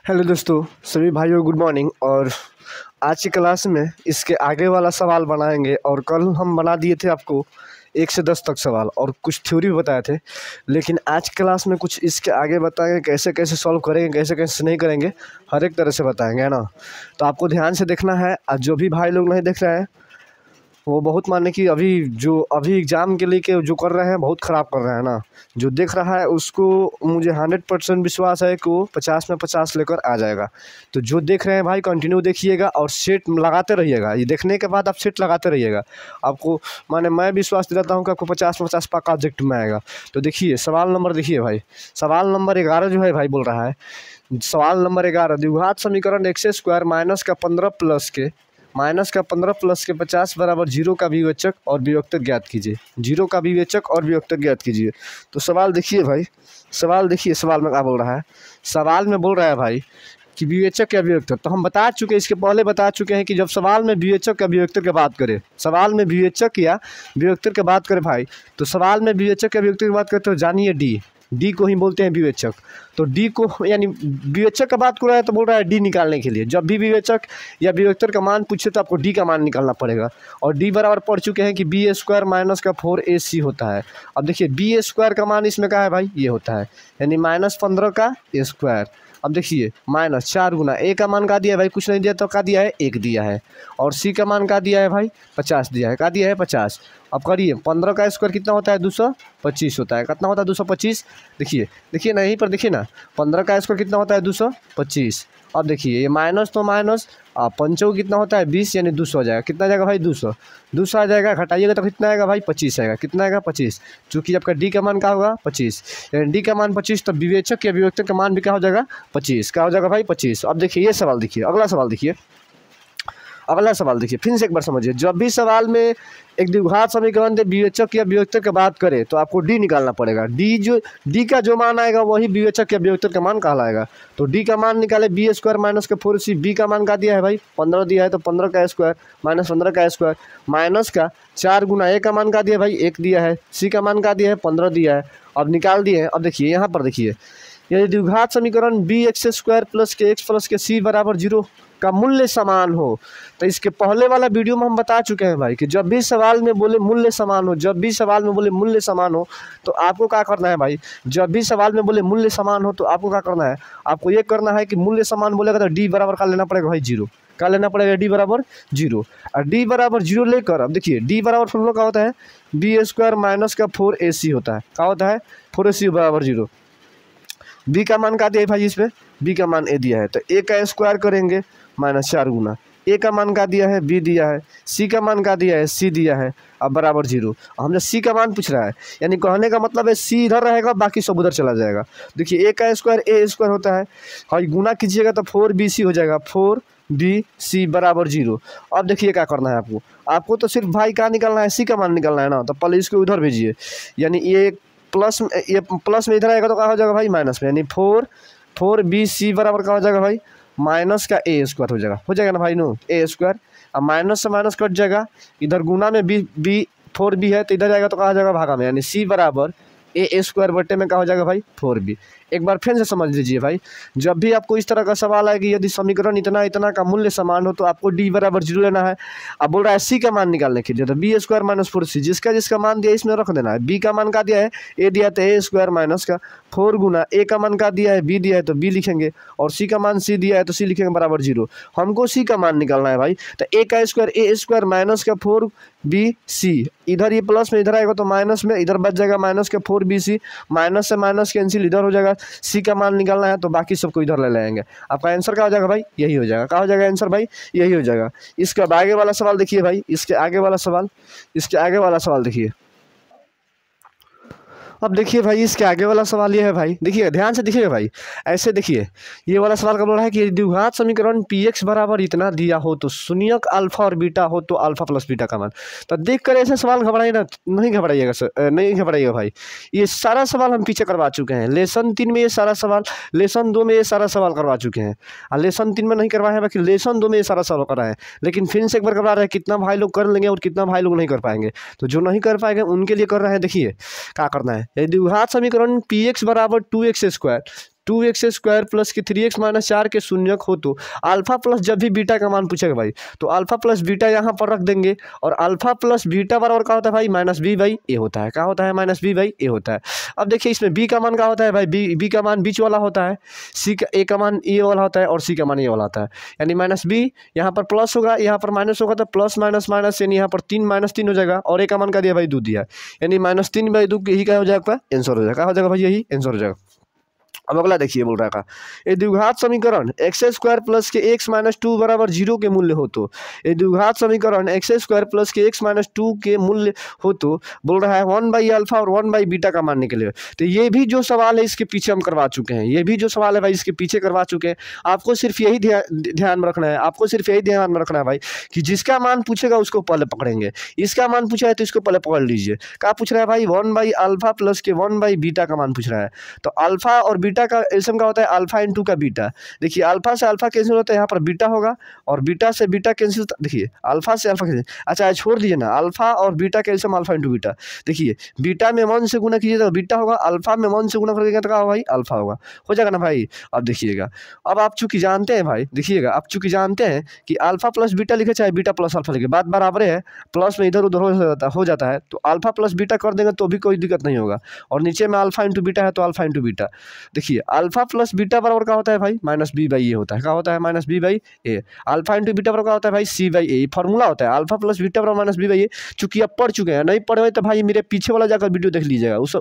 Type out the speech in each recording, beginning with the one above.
Hello दोस्तों, सभी भाइयों गुड मॉर्निंग। और आज की क्लास में इसके आगे वाला सवाल बनाएंगे। और कल हम बना दिए थे आपको 1 से 10 तक सवाल और कुछ थ्योरी भी बताए थे, लेकिन आज की क्लास में कुछ इसके आगे बताएंगे, कैसे कैसे सॉल्व करेंगे, कैसे कैसे नहीं करेंगे, हर एक तरह से बताएंगे, है ना। तो आपको ध्यान से देखना है। आज जो भी भाई लोग नहीं देख रहे हैं वो बहुत माने कि अभी एग्ज़ाम के लिए के जो कर रहे हैं बहुत ख़राब कर रहे हैं ना। जो देख रहा है उसको मुझे 100% विश्वास है कि वो 50 में 50 लेकर आ जाएगा। तो जो देख रहे हैं भाई कंटिन्यू देखिएगा और सेट लगाते रहिएगा। ये देखने के बाद आप सेट लगाते रहिएगा। आपको माने मैं विश्वास दिलाता हूँ कि आपको 50 में 50 पक्का ऑब्जेक्ट में आएगा। तो देखिए सवाल नंबर, देखिए भाई सवाल नंबर 11 जो है भाई बोल रहा है, सवाल नंबर 11, द्विघात समीकरण x² माइनस का 15 प्लस के 50 बराबर 0 का विवेचक और वियोक्तक ज्ञात कीजिए। 0 का विवेचक और वियोक्तक ज्ञात कीजिए। तो सवाल देखिए भाई, सवाल देखिए, सवाल में क्या बोल रहा है। सवाल में बोल रहा है भाई कि विवेचक या वियोक्तक। तो हम बता चुके, इसके पहले बता चुके हैं कि जब सवाल में विवेचक या वियोक्तक की बात करें, सवाल में विवेचक या वियोक्तक की बात करें भाई, तो सवाल में विवेचक या वियोक्तक की बात करें तो जानिए डी को ही बोलते हैं विवेचक। तो डी को यानी विवेचक का बात कर रहा है तो बोल रहा है डी निकालने के लिए। जब भी विवेचक या वियोक्तक का मान पूछे तो आपको डी का मान निकालना पड़ेगा। और डी बराबर पढ़ चुके हैं कि b² माइनस का 4ac होता है। अब देखिए b² का मान इसमें क्या है भाई, ये होता है यानी -15 का a²। अब देखिए माइनस 4 गुना ए का मान का दिया है भाई, कुछ नहीं दिया तो का दिया है 1 दिया है। और सी का मान का दिया है भाई 50 दिया है, का दिया है 50। अब करिए 15 का स्क्वायर कितना होता है 225 होता है। कितना होता है 225, देखिए ना यहीं पर देखिए ना, 15 का स्क्वायर कितना होता है 225। अब देखिए ये माइनस तो माइनस, पंचों कितना होता है 20 यानी 200 हो जाएगा। कितना जाएगा भाई 200 आ जाएगा। घटाइएगा तो कितना आएगा भाई 25 आएगा। कितना आएगा 25, चूँकि आपका डी का मान क्या होगा 25, यानी डी का मान 25, तो विवेचक या वियोक्तक का मान भी क्या हो जाएगा 25। क्या हो जाएगा भाई 25। अब देखिए ये सवाल देखिए, अगला सवाल देखिए, फिर से एक बार समझिए। जब भी सवाल में एक द्विघात समीकरण दे विवेचक या वियोक्तक की बात करें तो आपको डी निकालना पड़ेगा। डी का जो मान आएगा वही विवेचक या वियोक्तक का मान कहलाएगा। तो डी का मान निकाले b² माइनस का 4c। बी का मान का दिया है भाई 15 दिया है, तो 15 का स्क्वायर माइनस 15 का स्क्वायर माइनस का 4 गुना ए का मान का दिया भाई 1 दिया है, सी का मान का दिया है 15 दिया है। अब निकाल दिए हैं। अब देखिए यहाँ पर देखिए, यदि द्विघात समीकरण bx² प्लस के x प्लस के c बराबर 0 का मूल्य समान हो, तो इसके पहले वाला वीडियो में हम बता चुके हैं भाई कि जब भी सवाल में बोले मूल्य समान हो, जब भी सवाल में बोले मूल्य समान हो तो आपको क्या करना है भाई, जब भी सवाल में बोले मूल्य समान हो तो आपको क्या करना है, आपको ये करना है कि मूल्य समान बोलेगा तो डी बराबर का लेना पड़ेगा भाई 0। क्या लेना पड़ेगा, डी बराबर 0। और डी बराबर 0 लेकर, अब देखिए डी बराबर फॉर्मूला क्या होता है, b² माइनस का 4ac होता है। क्या होता है 4ac बराबर 0। बी का मान का दिया है भाई, इसमें बी का मान ए दिया है, तो ए का स्क्वायर करेंगे माइनस 4 गुना ए का मान का दिया है बी दिया है, सी का मान का दिया है सी दिया है, अब बराबर 0। हमने सी का मान पूछ रहा है, यानी कहने का मतलब है सी इधर रहेगा बाकी सब उधर चला जाएगा। देखिए ए का स्क्वायर ए स्क्वायर होता है और गुना कीजिएगा तो 4bc हो जाएगा, 4bc बराबर 0। अब देखिए क्या करना है आपको तो सिर्फ भाई क्या निकालना है, सी का मान निकालना है ना। तो पहले इसको उधर भेजिए, यानी ये प्लस में इधर आएगा तो क्या हो जाएगा भाई माइनस में, यानी 4bc बराबर क्या हो जाएगा भाई माइनस का a² हो जाएगा ना भाई नो a²। अब माइनस से माइनस कट जाएगा, इधर गुना में b 4b है तो इधर जाएगा तो कहा जाएगा भागा में, यानी c बराबर a² बटे में क्या हो जाएगा भाई 4b। एक बार फिर से समझ लीजिए भाई, जब भी आपको इस तरह का सवाल आए कि यदि समीकरण इतना इतना का मूल्य समान हो तो आपको डी बराबर 0 लेना है। अब बोल रहा है सी का मान निकालने के लिए, तो b² माइनस 4c, जिसका मान दिया है इसमें रख देना है। बी का मान का दिया है ए दिया तो a² माइनस का 4 गुना ए का मान का दिया है बी दिया है तो बी लिखेंगे, और सी का मान सी दिया है तो सी लिखेंगे बराबर 0। हमको सी का मान निकालना है भाई, तो ए का स्क्वायर a² माइनस का 4bc, इधर ये प्लस में इधर आएगा तो माइनस में, इधर बच जाएगा माइनस का 4bc, माइनस से माइनस कैंसिल इधर हो जाएगा। सी का मान निकालना है तो बाकी सबको इधर ले लेंगे। आपका आंसर क्या हो जाएगा भाई, यही हो जाएगा। क्या हो जाएगा आंसर भाई, यही हो जाएगा। इसके आगे वाला सवाल देखिए भाई, इसके आगे वाला सवाल देखिए। अब देखिए भाई इसके आगे वाला सवाल ये है भाई, देखिए ध्यान से देखिएगा भाई, ऐसे देखिए ये वाला सवाल का बोल रहा है कि द्विघात समीकरण px बराबर इतना दिया हो तो शून्यक अल्फा और बीटा हो तो अल्फा प्लस बीटा का मान। तो देख कर ऐसे सवाल नहीं घबराइएगा भाई। ये सारा सवाल हम पीछे करवा चुके हैं, लेसन 3 में ये सारा सवाल, लेसन 2 में ये सारा सवाल करवा चुके हैं। और लेसन 3 में नहीं करवाए हैं, बाकी लेसन 2 में ये सारा सवाल कराए हैं। लेकिन फिर से एक बार करवा रहे हैं, कितना भाई लोग कर लेंगे और कितना भाई लोग नहीं कर पाएंगे। तो जो नहीं कर पाएंगे उनके लिए कर रहे हैं। देखिए क्या करना है, द्विघात समीकरण px बराबर 2x² 2x² प्लस के 3x माइनस 4 के शून्यक हो तो अल्फा प्लस जब भी बीटा का मान पूछेगा भाई तो अल्फा प्लस बीटा यहाँ पर रख देंगे और अल्फा प्लस बीटा बराबर क्या होता है भाई -b/a होता है। क्या होता है -b/a होता है। अब देखिए इसमें b का मान क्या होता है भाई, b का मान बीच वाला होता है, a का मान ये वाला होता है और c का मान ये वाला होता है। यानी -b यहाँ पर प्लस होगा, यहाँ पर माइनस होगा तो प्लस माइनस माइनस यानी यहाँ पर 3 -3 हो जाएगा और a का मान का दिया भाई 2 दिया, यानी -3/2 यही क्या हो जाएगा आपका आंसर हो जाएगा। क्या हो जाएगा भाई, यही आंसर हो जाएगा। अब अगला देखिए बोल रहा है ये द्विघात समीकरण x² प्लस के x माइनस 2 बराबर 0 के मूल्य हो तो ये द्विघात समीकरण x² प्लस के x माइनस 2 के मूल्य हो तो बोल रहा है 1/α और 1/β का मान निकले। तो ये भी जो सवाल है इसके पीछे हम करवा चुके हैं, ये भी जो सवाल है भाई इसके पीछे करवा चुके हैं। आपको सिर्फ यही ध्यान में रखना है, आपको सिर्फ यही ध्यान में रखना है भाई कि जिसका मान पूछेगा उसको पहले पकड़ेंगे, इसका मान पूछा है तो इसको पहले पकड़ लीजिए। क्या पूछ रहा है भाई 1/α प्लस के 1/β का मान पूछ रहा है। तो अल्फा और बीटा का एलसीएम का होता है अल्फा इंटू का बीटा। देखिए अल्फा से अल्फा कैंसिल होता है, यहाँ पर बीटा होगा और बीटा से बीटा कैंसिल, देखिए अल्फा से अल्फा कैंसिल। अच्छा छोड़ दीजिए ना, अल्फा और बीटा का एलसीएम अल्फा इंटू बीटा। देखिए बीटा में 1 से गुना कीजिए तो बीटा होगा, अल्फा में 1 से गुना करिएगा तो क्या होगा भाई, अल्फा होगा। हो जाएगा ना भाई। अब देखिएगा, अब आप चूंकि जानते हैं भाई, देखिएगा आप चूंकि जानते हैं कि अल्फा प्लस बीटा लिखे चाहे बीटा प्लस अल्फा लिखे, बात बराबर है, प्लस में इधर उधर हो जाता है। तो अल्फा प्लस बीटा कर देंगे तो भी कोई दिक्कत नहीं होगा और नीचे में अल्फा इंटू बीटा है तो अल्फा इंटू बीटा। देखिए अल्फा प्लस बीटा बराबर क्या होता है भाई, -b/a होता है। क्या होता है, -b/a। अल्फा इंटू बीटा बराबर क्या होता है भाई, c/a। फॉर्मूला होता है अल्फा प्लस बीटा बराबर -b/a। चूंकि आप पढ़ चुके हैं, नहीं पढ़े तो भाई मेरे पीछे वाला जाकर वीडियो देख लीजिएगा, उस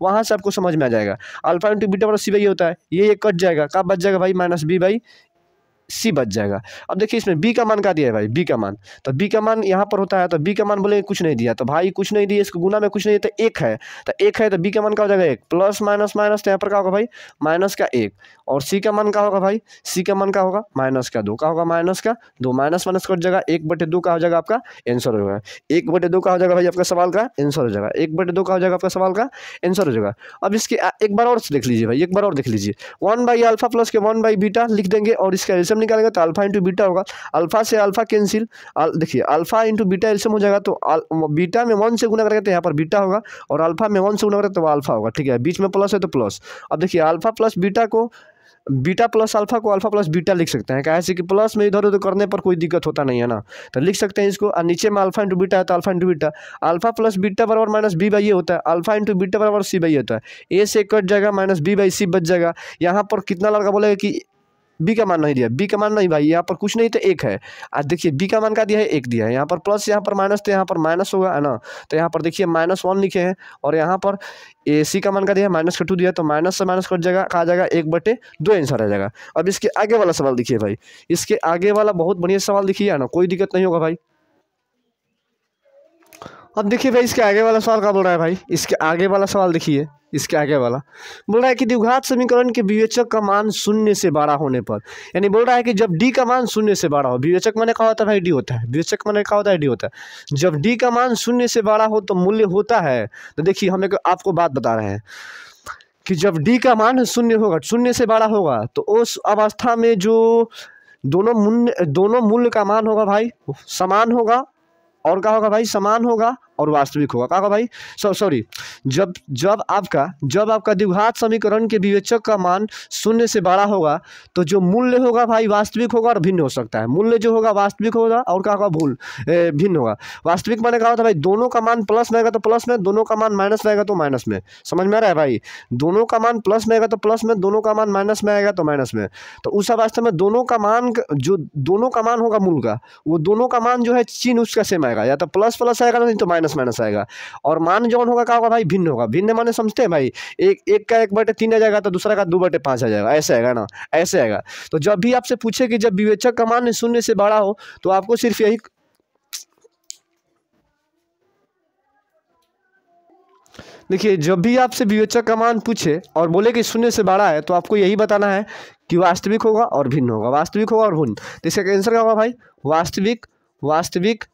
वहाँ से आपको समझ में आ जाएगा। अल्फा इंटू बीटा बराबर c/a होता है, ये कट जाएगा, क्या बच जाएगा भाई, -b/c बच जाएगा। अब देखिए इसमें b का मान क्या दिया है भाई, b का मान, तो b का मान यहाँ पर होता है तो b का मान बोले कुछ नहीं दिया तो भाई कुछ नहीं दिया, इसको गुना में कुछ नहीं है तो 1 है, तो 1 है तो b का मान क्या हो जाएगा 1, प्लस माइनस माइनस तो यहाँ पर क्या होगा भाई -1 और c का मान क्या होगा भाई, c का मान क्या होगा -2, क्या होगा -2, माइनस माइनस कट जाएगा, 1/2 का हो जाएगा आपका आंसर हो जाएगा। 1/2 का हो जाएगा भाई आपका सवाल का आंसर हो जाएगा, 1/2 का हो जाएगा आपका सवाल का आंसर हो जाएगा। अब इसके एक बार और देख लीजिए भाई, एक बार और देख लीजिए, 1/α प्लस के 1/β लिख देंगे और इसका एलसीएम निकालेंगे तो अल्फा इंटू बीटा होगा, अल्फा से अल्फा कैंसिल, देखिए अल्फा इंटू बीटा एलसीएम हो जाएगा तो बीटा में 1 से गुना करेंगे तो यहाँ पर बीटा होगा और अल्फा में 1 से गुना करेंगे तो अल्फा होगा, ठीक है, बीच में प्लस है तो प्लस। अब देखिए अल्फा प्लस बीटा को बीटा प्लस अल्फा को अल्फा प्लस बीटा लिख सकते हैं, कैसे कि प्लस में इधर उधर करने पर कोई दिक्कत होता नहीं है ना, तो लिख सकते हैं इसको। और नीचे में अल्फा इंटू बीटा है तो alpha into beta, alpha plus beta बराबर -b/a होता है, अल्फा इंटू बीटा बराबर c/a होता है, a से कट जाएगा -b/c बच जाएगा। यहाँ पर कितना लड़का बोलेगा कि b का मान नहीं दिया, b का मान नहीं भाई, यहाँ पर कुछ नहीं तो 1 है। आज देखिए b का मान का दिया है 1 दिया है, यहाँ पर प्लस यहाँ पर माइनस तो यहाँ पर माइनस होगा है ना, तो यहाँ पर देखिए -1 लिखे हैं और यहाँ पर c का मान का दिया है -2 दिया, तो माइनस से माइनस कट जाएगा, कहा जाएगा 1/2 आंसर आ जाएगा। अब इसके आगे वाला सवाल देखिए भाई, इसके आगे वाला बहुत बढ़िया सवाल देखिए है ना, कोई दिक्कत नहीं होगा भाई। अब देखिए भाई इसके आगे वाला सवाल क्या बोल रहा है भाई, इसके आगे वाला सवाल देखिए, इसके आगे वाला बोल रहा है कि द्विघात समीकरण के विवेचक का मान 0 से बड़ा होने पर, यानी बोल रहा है कि जब d का मान 0 से बड़ा हो, विवेचक माने क्या होता है भाई, d होता है, विवेचक माने क्या होता है, d होता है। जब d का मान 0 से बड़ा हो तो मूल्य होता है, तो देखिए हम आपको बात बता रहे हैं कि जब d का मान 0 होगा, 0 से बड़ा होगा तो उस अवस्था में जो दोनों मूल्य का मान होगा भाई समान होगा और क्या होगा भाई, समान होगा और वास्तविक होगा। क्या होगा भाई, सॉरी, जब आपका द्विघात समीकरण के विवेचक का मान 0 से बड़ा होगा तो जो मूल्य होगा भाई वास्तविक होगा और भिन्न हो सकता है। मूल्य जो होगा वास्तविक होगा और क्या होगा, भिन्न होगा। वास्तविक माने क्या होता है भाई, दोनों का मान प्लस में आएगा तो प्लस में, दोनों का मान माइनस में आएगा तो माइनस में। समझ में आ रहा है भाई, दोनों का मान प्लस में आएगा तो प्लस में, दोनों का मान माइनस में आएगा तो माइनस में। तो उस अवस्था में दोनों का मान, जो दोनों का मान होगा मूल का, वो दोनों का मान जो है चिन्ह उसका सेम आएगा, या तो प्लस प्लस आएगा नहीं तो माइनस माइनस आएगा। और मान जौन होगा क्या होगा भाई, भिन्न होगा। भिन्न माने समझते हैं भाई, एक का 1/3 आ जाएगा तो दूसरा का 2/5 आ जाएगा, ऐसे आएगा ना, ऐसे आएगा। तो जब भी आपसे पूछे कि जब विवेचक का मान 0 से बड़ा हो तो आपको सिर्फ यही, देखिए जब भी आपसे विवेचक का मान पूछे और बोले कि 0 से बड़ा है तो आपको यही बताना है कि वास्तविक होगा और भिन्न होगा, वास्तविक होगा और भिन्न। तो इसका आंसर क्या होगा भाई, वास्तविक, वास्तविक,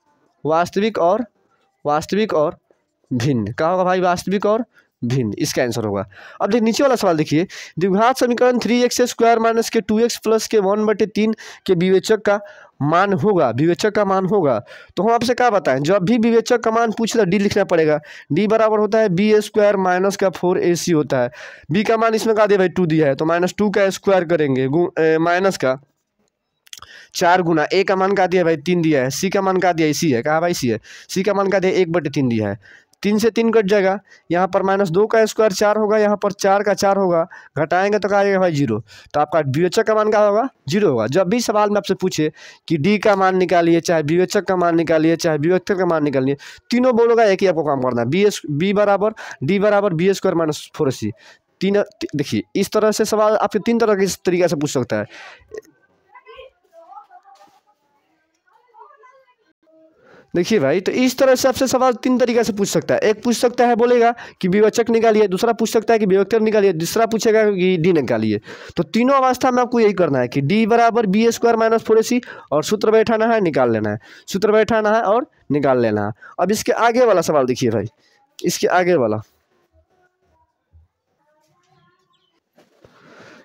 वास्तविक और भिन्न। क्या होगा भाई, वास्तविक और भिन्न, इसका आंसर होगा। अब देखिए नीचे वाला सवाल देखिए, द्विघात समीकरण 3x² माइनस के 2x प्लस के 1/3 के विवेचक का मान होगा, विवेचक का मान होगा। तो हम आपसे क्या बताएं, जब भी विवेचक का मान पूछे तो डी लिखना पड़ेगा। डी बराबर होता है b² माइनस का 4ac होता है। बी का मान इसमें क्या दिया भाई 2 दिया है, तो -2 का स्क्वायर करेंगे माइनस का 4 गुना ए का मान का दिया भाई 3 दिया है, सी का मान का दिया इसी है, कहा भाई सी है, सी का मान का दिया 1/3 दिया है। 3 से 3 कट जाएगा, यहाँ पर -2 का स्क्वायर 4 होगा, यहाँ पर 4 का 4 होगा, घटाएंगे तो क्या आएगा भाई 0। तो आपका विवेचक का मान क्या होगा 0 होगा। जब भी सवाल में आपसे पूछे कि डी का मान निकालिए, चाहे विवेचक का मान निकालिए, चाहे विवेचक का मान निकालिए, तीनों बोलोगा एक ही आपको काम करना है, डी बराबर b² माइनस 4ac। तीन देखिए इस तरह से सवाल आपके 3 तरह के इस तरीके से पूछ सकता है। देखिए भाई, तो इस तरह से आपसे सवाल 3 तरीके से पूछ सकता है। एक पूछ सकता है बोलेगा कि विवेचक निकालिए, दूसरा पूछ सकता है कि विवेचक निकालिए, तीसरा पूछेगा कि डी निकालिए। तो तीनों अवस्था में आपको यही करना है कि डी बराबर b² माइनस 4ac और सूत्र बैठाना है, निकाल लेना है, सूत्र बैठाना है और निकाल लेना है। अब इसके आगे वाला सवाल देखिए भाई, इसके आगे वाला,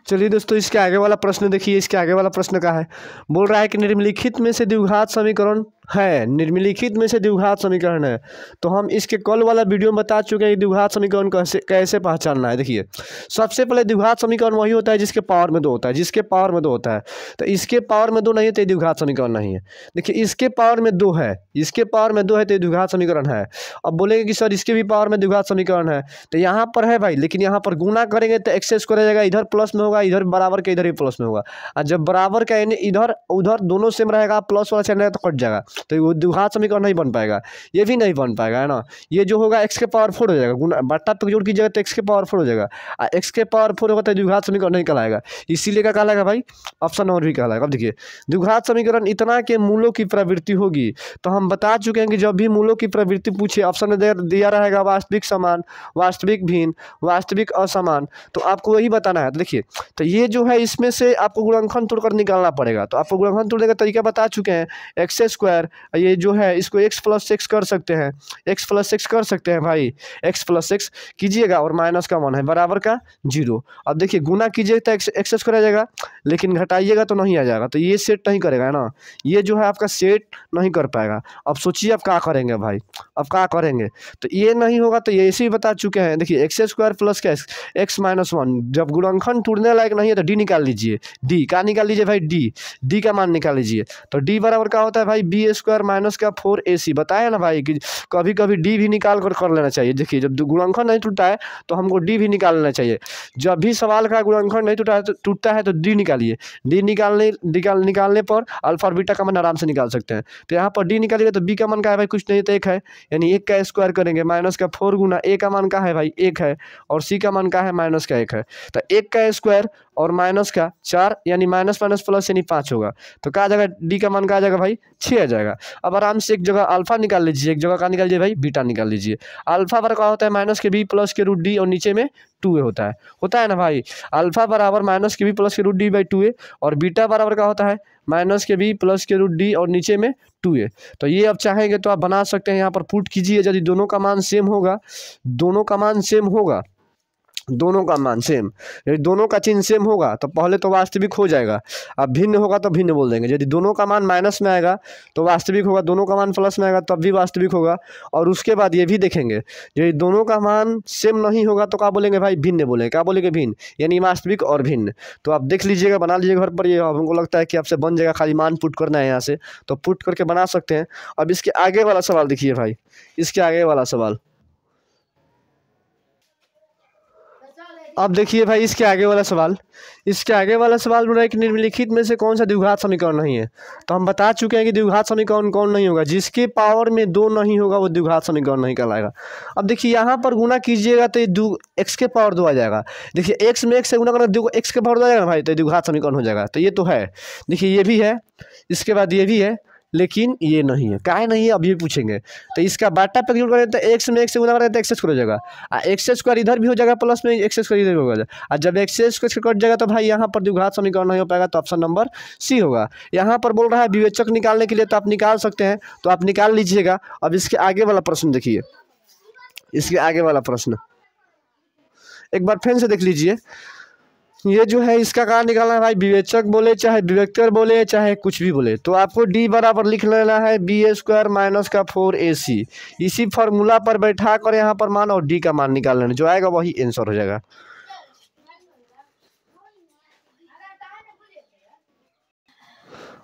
चलिए दोस्तों इसके आगे वाला प्रश्न देखिए। इसके आगे वाला प्रश्न का है, बोल रहा है कि निम्नलिखित में से द्विघात समीकरण है, निम्नलिखित में से द्विघात समीकरण है। तो हम इसके कल वाला वीडियो में बता चुके हैं कि द्विघात समीकरण कैसे पहचानना है। देखिए सबसे पहले द्विघात समीकरण वही होता है जिसके पावर में 2 होता है, जिसके पावर में 2 होता है। तो इसके पावर में 2 नहीं है तो ये द्विघात समीकरण नहीं है। देखिए इसके पावर में 2 है, इसके पावर में 2 है तो ये द्विघात समीकरण है। अब बोलेंगे कि सर इसके भी पावर में द्विघात समीकरण है, तो यहाँ पर है भाई, लेकिन यहाँ पर गुना करेंगे तो एक्सेस कर जाएगा, इधर प्लस में होगा, इधर बराबर के इधर ही प्लस में होगा। और जब बराबर का यानी इधर उधर दोनों सेम रहेगा, प्लस वाला चल रहेगा तो कट जाएगा, तो वो द्विघात समीकरण नहीं बन पाएगा, ये भी नहीं बन पाएगा, है ना। ये जो होगा x के पावर 4 हो जाएगा, गुना बट्टा पे जोड़ कीजिएगा तो x के पावर 4 हो जाएगा, और x के पावर 4 होगा तो द्विघात समीकरण नहीं कहलाएगा, इसीलिए क्या कहलाएगा भाई, ऑप्शन नंबर भी कहलाएगा। अब देखिए द्विघात समीकरण इतना के मूलों की प्रवृत्ति होगी। तो हम बता चुके हैं कि जब भी मूलों की प्रवृत्ति पूछे ऑप्शन में दिया रहेगा वास्तविक समान, वास्तविक भिन्न, वास्तविक असमान, तो आपको वही बताना है। तो देखिए तो ये जो है इसमें से आपको गुणनखंड तोड़कर निकालना पड़ेगा। तो आपको गुणनखंड तोड़ने का तरीका बता चुके हैं, x², ये जो है इसको x + x कर सकते हैं, x + x कर सकते हैं भाई, x + x कीजिएगा और माइनस का 1 है बराबर का 0। अब देखिए गुना कीजिएगा तो x कर आ जाएगा, लेकिन घटाइएगा तो नहीं आ जाएगा, तो ये सेट नहीं करेगा, है ना, ये जो है आपका सेट नहीं कर पाएगा। अब सोचिए आप क्या करेंगे भाई, अब क्या करेंगे, तो ये नहीं होगा। तो ये ऐसे ही बता चुके हैं, देखिए x² + क्या x - 1, जब गुणनखंड टूटने लायक नहीं है तो डी निकाल लीजिए, डी का निकाल लीजिए भाई, डी का मान निकाल लीजिए। तो डी बराबर क्या होता है भाई b² माइनस का 4ac। बताया ना भाई कि कभी कभी डी भी निकाल कर लेना चाहिए। देखिए जब गुणनखंड नहीं टूटता है तो हमको डी भी निकाल लेना चाहिए। जब भी सवाल का गुणनखंड नहीं टूटता है तो डी निकालिए, डी निकालने पर अल्फा और बीटा का मान आराम से निकाल सकते हैं। तो यहाँ पर डी निकालिएगा तो बी का मान क्या है भाई, कुछ नहीं तो 1 है, यानी 1 का स्क्वायर करेंगे माइनस का 4 गुना ए का मान क्या है भाई 1 है, और सी का मान क्या है माइनस का 1 है। तो 1 का स्क्वायर और माइनस का 4 यानी माइनस माइनस प्लस यानी 5 होगा। तो क्या आ जाएगा, डी का मान क्या आ जाएगा भाई 6 आ जाएगा। अब आराम से एक जगह अल्फा निकाल लीजिए, एक जगह क्या निकाल लीजिए भाई बीटा निकाल लीजिए। अल्फा बराबर क्या होता है माइनस के बी प्लस के रूट डी और नीचे में 2a होता है ना भाई। अल्फा बराबर माइनस के बी प्लस के रूट डी बाई 2a, और बीटा बराबर क्या होता है माइनस के बी प्लस के रूट डी और नीचे में 2a। तो ये अब चाहेंगे तो आप बना सकते हैं, यहाँ पर पुट कीजिए। यदि दोनों का मान सेम होगा, दोनों का मान सेम होगा, दोनों का मान सेम, यदि दोनों का चिन्ह सेम होगा तो पहले तो वास्तविक हो जाएगा, अब भिन्न होगा तो भिन्न बोल देंगे। यदि दोनों का मान माइनस में आएगा तो वास्तविक होगा, दोनों का मान प्लस में आएगा तब भी वास्तविक होगा। और उसके बाद ये भी देखेंगे यदि दोनों का मान सेम नहीं होगा तो क्या बोलेंगे भाई भिन्न बोलेंगे, क्या बोलेंगे भिन्न, यानी वास्तविक और भिन्न। तो आप देख लीजिएगा, बना लीजिएगा घर पर, ये हमको लगता है कि आपसे बन जाएगा, खाली मान पुट करना है यहाँ से, तो पुट करके बना सकते हैं। अब इसके आगे वाला सवाल देखिए भाई, इसके आगे वाला सवाल, अब देखिए भाई इसके आगे वाला सवाल, इसके आगे वाला सवाल बोल रहा है कि निम्नलिखित में से कौन सा द्विघात समीकरण नहीं है। तो हम बता चुके हैं कि द्विघात समीकरण कौन नहीं होगा, जिसके पावर में 2 नहीं होगा वो द्विघात समीकरण नहीं कहलाएगा। अब देखिए यहाँ पर गुना कीजिएगा तो ये x के पावर 2 आ जाएगा। देखिए x में x से गुना करना x के पावर 2 आ जाएगा भाई, तो द्विघात समीकरण हो जाएगा। तो ये तो है, देखिए ये भी है, इसके बाद ये भी है, लेकिन ये नहीं है। काहे नहीं है अब ये पूछेंगे। तो इसका बाटा पे जोड़ करें तो x में x से गुना करें तो x² हो जाएगा, x² इधर भी हो जाएगा प्लस में x² इधर भी हो जाएगा। और जब x² कट जाएगा तो भाई यहाँ पर द्विघात समीकरण नहीं हो पाएगा, तो ऑप्शन नंबर सी होगा। यहाँ पर बोल रहा है विवेचक निकालने के लिए, तो आप निकाल सकते हैं, तो आप निकाल लीजिएगा। अब इसके आगे वाला प्रश्न देखिए, इसके आगे वाला प्रश्न, एक बार फिर से देख लीजिए, ये जो है इसका कहाँ निकालना है भाई, विवेचक बोले चाहे विवेक्टर बोले चाहे कुछ भी बोले, तो आपको डी बराबर लिख लेना है b² माइनस का 4ac। इसी फार्मूला पर बैठा कर यहाँ पर मान और डी का मान निकाल लेना, जो आएगा वही आंसर हो जाएगा।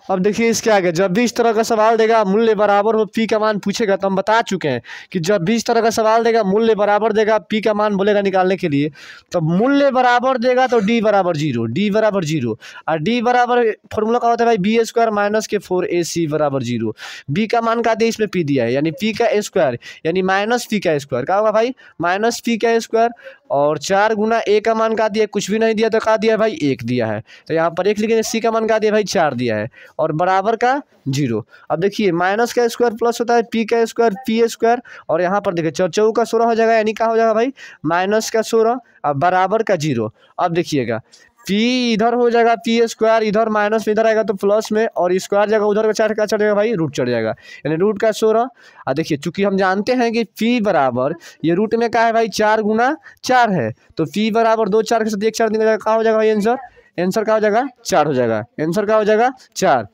अब देखिए इसके आगे, जब भी इस तरह का सवाल देगा मूल्य बराबर हो पी का मान पूछेगा, तो हम बता चुके हैं कि जब भी इस तरह का सवाल देगा मूल्य बराबर देगा पी का मान बोलेगा निकालने के लिए, तो मूल्य बराबर देगा तो डी बराबर 0, डी बराबर 0, और डी बराबर फॉर्मूला का होता है भाई b² माइनस के 4ac बराबर 0। बी का मान का दिया, इसमें पी दिया है, यानी पी का स्क्वायर यानी माइनस पी का स्क्वायर, क्या होगा भाई माइनस पी का स्क्वायर, और 4 गुना ए का मान का दिया, कुछ भी नहीं दिया तो का दिया भाई 1 दिया है, तो यहाँ पर 1 लिखेंगे। सी का मान का दिया भाई 4 दिया है, और बराबर का 0। अब देखिए माइनस का स्क्वायर प्लस होता है पी का स्क्वायर p², और यहाँ पर देखिए 4 का 16 हो जाएगा, यानी क्या हो जाएगा भाई माइनस का 16 और बराबर का 0। अब देखिएगा p इधर हो जाएगा p², इधर माइनस में इधर आएगा तो प्लस में, और स्क्वायर जगह उधर का 4 का चढ़ जाएगा भाई रूट चढ़ जाएगा, यानी रूट का 16। और देखिए चूंकि हम जानते हैं कि p बराबर ये रूट में क्या है भाई 4 गुना 4 है, तो p बराबर 2 4 के साथ 1 4 दिन का क्या हो जाएगा भाई आंसर, आंसर क्या हो जाएगा 4 हो जाएगा, आंसर क्या हो जाएगा 4,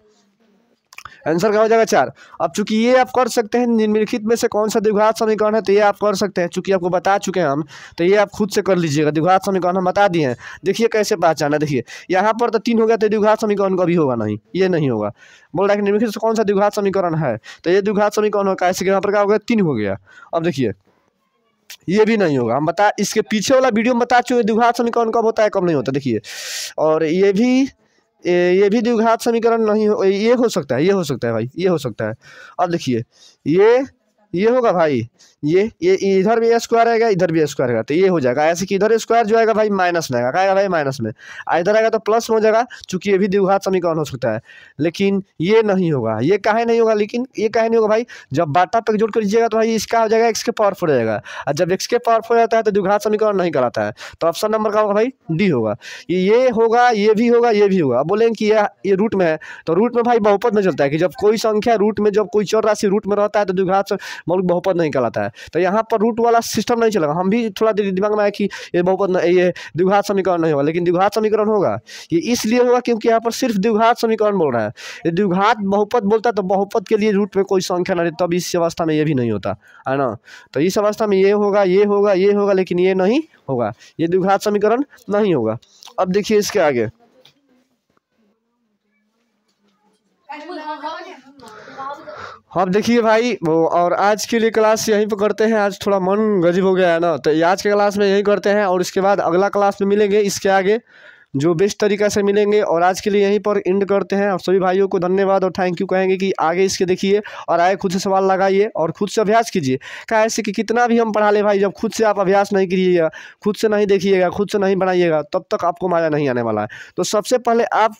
आंसर क्या हो जाएगा 4। अब चूंकि ये आप कर सकते हैं निम्नलिखित में से कौन सा द्विघात समीकरण है, तो ये आप कर सकते हैं, चूंकि आपको बता चुके हैं हम, तो ये आप खुद से कर लीजिएगा। द्विघात समीकरण हम बता दिए हैं, देखिए कैसे पहचाना। देखिए यहाँ पर तो 3 हो गया, तो द्विघात समीकरण कभी होगा नहीं, ये नहीं होगा। बोल रहा है कि निम्नलिखित से कौन सा द्विघात समीकरण है, तो ये द्विघात समीकरण होगा, ऐसे यहाँ पर क्या हो गया 3 हो गया। अब देखिए ये भी नहीं होगा, हम बता इसके पीछे वाला वीडियो में बता चुके द्विघात समीकरण कब होता है कब नहीं होता। देखिए और ये भी द्विघात समीकरण नहीं हो, ये हो सकता है, ये हो सकता है भाई, ये हो सकता है। अब देखिए ये होगा भाई, ये इधर भी स्क्वायर आएगा, इधर भी स्क्वायर आएगा, तो ये हो जाएगा ऐसे कि इधर स्क्वायर जो आएगा भाई माइनस में आएगा, क्या आएगा भाई माइनस में, इधर आएगा तो प्लस में हो जाएगा, चूंकि ये भी द्विघात समीकरण हो सकता है। लेकिन ये नहीं होगा, ये काहे नहीं होगा, लेकिन ये काहे नहीं होगा भाई, जब बाटा पे जोड़ कर लीजिएगा तो भाई इसका हो जाएगा x के पावर 4 हो जाएगा, और जब x के पावर 4 आता है तो द्विघात समीकरण नहीं कराता है, तो ऑप्शन नंबर का होगा भाई डी होगा। ये होगा, ये भी होगा, ये भी होगा। अब बोलेंगे कि ये रूट में है, तो रूट में भाई बहुपद में चलता है कि जब कोई संख्या रूट में, जब कोई चर राशि रूट में रहता है तो द्विघात बहुपद नहीं कहलाता है, तो यहाँ पर रूट वाला सिस्टम नहीं चलेगा। हम भी थोड़ा दिमाग में आया कि ये बहुपद ये द्विघात समीकरण नहीं होगा, लेकिन द्विघात समीकरण होगा। ये इसलिए होगा क्योंकि यहाँ पर सिर्फ द्विघात समीकरण बोल रहा है, ये द्विघात बहुपद बोलता है तो बहुपद के लिए रूट में कोई संख्या नहीं, तब इस अवस्था में ये भी नहीं होता है ना। तो इस अवस्था में ये होगा, ये होगा, ये होगा, लेकिन ये नहीं होगा, ये द्विघात समीकरण नहीं होगा। अब देखिए इसके आगे, अब देखिए भाई वो, और आज के लिए क्लास यहीं पर करते हैं। आज थोड़ा मन गजीब हो गया है ना, तो आज के क्लास में यही करते हैं, और इसके बाद अगला क्लास में मिलेंगे इसके आगे जो बेस्ट तरीक़ा से मिलेंगे। और आज के लिए यहीं पर एंड करते हैं, और सभी भाइयों को धन्यवाद और थैंक यू कहेंगे कि आगे इसके देखिए और आगे खुद से सवाल लगाइए और खुद से अभ्यास कीजिए। क्या ऐसे कि कितना भी हम पढ़ा ले भाई, जब खुद से आप अभ्यास नहीं कीजिएगा, खुद से नहीं देखिएगा, खुद से नहीं बनाइएगा, तब तक आपको मज़ा नहीं आने वाला है। तो सबसे पहले आप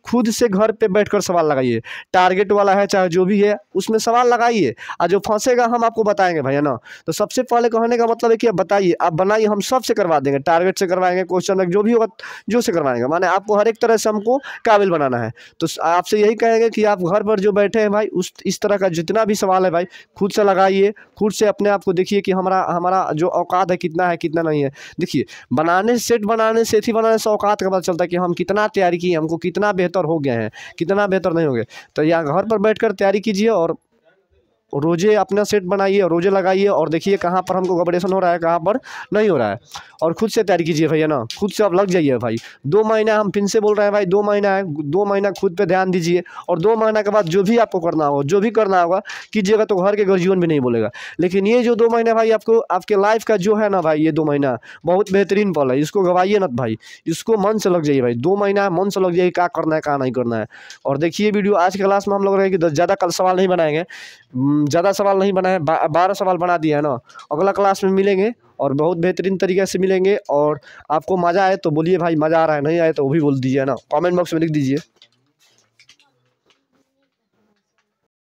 खुद से घर पर बैठ कर सवाल लगाइए, टारगेट वाला है चाहे जो भी है उसमें सवाल लगाइए, और जो फंसेगा हम आपको बताएंगे भाई, है ना। तो सबसे पहले कहने का मतलब है कि आप बताइए, आप बनाइए, हम सबसे करवा देंगे, टारगेट से करवाएंगे, क्वेश्चन जो भी होगा जो से करवाएंगे, माने आपको हर एक तरह से हमको काबिल बनाना है। तो आपसे यही कहेंगे कि आप घर पर जो बैठे हैं भाई, इस तरह का जितना भी सवाल है भाई खुद से लगाइए, खुद से अपने आप को देखिए कि हमारा जो औकात है कितना नहीं है। देखिए सेट बनाने से औकात का पता चलता है कि हम कितना तैयारी किए, हमको कितना बेहतर हो गए हैं, कितना बेहतर नहीं हो गए। तो यहाँ घर पर बैठकर तैयारी कीजिए और रोजे अपना सेट बनाइए और रोजे लगाइए, और देखिए कहाँ पर हमको घबरेशन हो रहा है, कहाँ पर नहीं हो रहा है, और खुद से तैयारी कीजिए भैया ना, खुद से अब लग जाइए भाई। 2 महीना, हम फिर से बोल रहे हैं भाई, 2 महीना है, 2 महीना खुद पे ध्यान दीजिए, और 2 महीना के बाद जो भी आपको करना हो, जो भी करना होगा कीजिएगा, तो घर के गर्जियन भी नहीं बोलेगा। लेकिन ये जो 2 महीना भाई आपको आपके लाइफ का जो है ना भाई, ये 2 महीना बहुत बेहतरीन पल है, इसको गवाइए ना भाई, इसको मन से लग जाइए भाई। 2 महीना मन से लग जाइए, क्या करना है क्या नहीं करना है। और देखिए वीडियो आज के क्लास में हम लोग रहेंगे, ज़्यादा कल सवाल नहीं बनाएंगे, ज़्यादा सवाल नहीं बनाए, 12 सवाल बना दिया है ना। अगला क्लास में मिलेंगे और बहुत बेहतरीन तरीके से मिलेंगे। और आपको मज़ा आए तो बोलिए भाई मज़ा आ रहा है, नहीं आए तो वो भी बोल दीजिए ना, कमेंट बॉक्स में लिख दीजिए।